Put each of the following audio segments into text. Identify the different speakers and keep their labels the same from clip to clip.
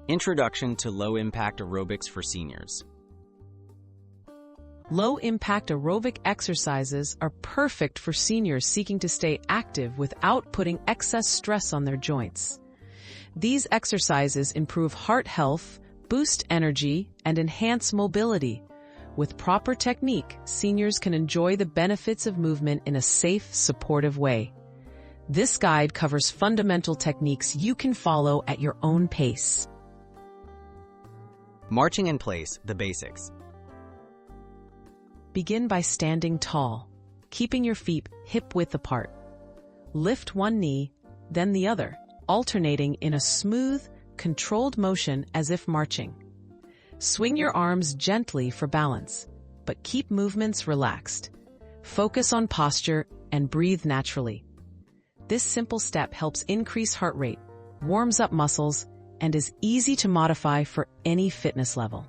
Speaker 1: Introduction to Low-Impact Aerobics for Seniors.
Speaker 2: Low-impact aerobic exercises are perfect for seniors seeking to stay active without putting excess stress on their joints. These exercises improve heart health, boost energy, and enhance mobility. With proper technique, seniors can enjoy the benefits of movement in a safe, supportive way. This guide covers fundamental techniques you can follow at your own pace.
Speaker 1: Marching in place, the basics.
Speaker 2: Begin by standing tall, keeping your feet hip-width apart. Lift one knee, then the other, alternating in a smooth, controlled motion as if marching. Swing your arms gently for balance, but keep movements relaxed. Focus on posture and breathe naturally. This simple step helps increase heart rate, warms up muscles, and is easy to modify for any fitness level.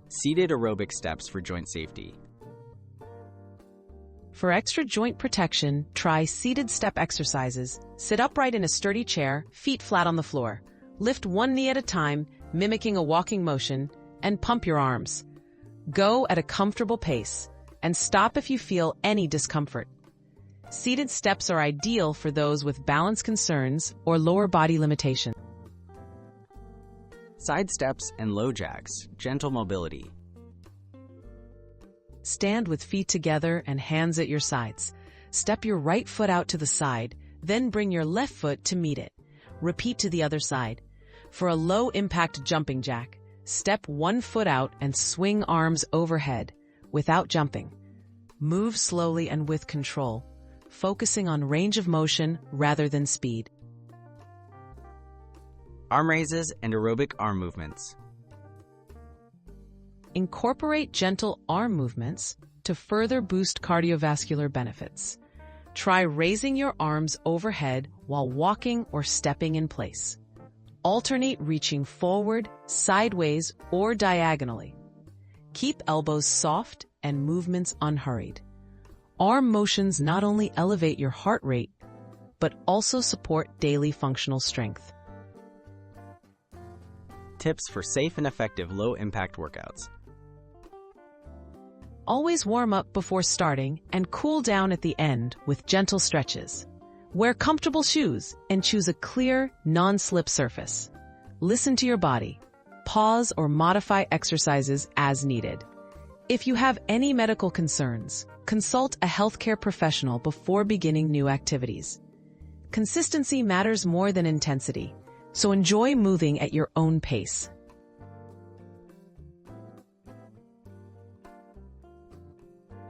Speaker 1: Seated aerobic steps for joint safety.
Speaker 2: For extra joint protection, try seated step exercises. Sit upright in a sturdy chair, feet flat on the floor. Lift one knee at a time, mimicking a walking motion, and pump your arms. Go at a comfortable pace, and stop if you feel any discomfort. Seated steps are ideal for those with balance concerns or lower body limitations.
Speaker 1: Side steps and low jacks, gentle mobility.
Speaker 2: Stand with feet together and hands at your sides. Step your right foot out to the side, then bring your left foot to meet it. Repeat to the other side. For a low-impact jumping jack, step one foot out and swing arms overhead without jumping. Move slowly and with control, focusing on range of motion rather than speed.
Speaker 1: Arm raises and aerobic arm movements.
Speaker 2: Incorporate gentle arm movements to further boost cardiovascular benefits. Try raising your arms overhead while walking or stepping in place. Alternate reaching forward, sideways, or diagonally. Keep elbows soft and movements unhurried. Arm motions not only elevate your heart rate, but also support daily functional strength.
Speaker 1: Tips for safe and effective low-impact workouts.
Speaker 2: Always warm up before starting and cool down at the end with gentle stretches. Wear comfortable shoes and choose a clear, non-slip surface. Listen to your body. Pause or modify exercises as needed. If you have any medical concerns, consult a healthcare professional before beginning new activities. Consistency matters more than intensity, so enjoy moving at your own pace.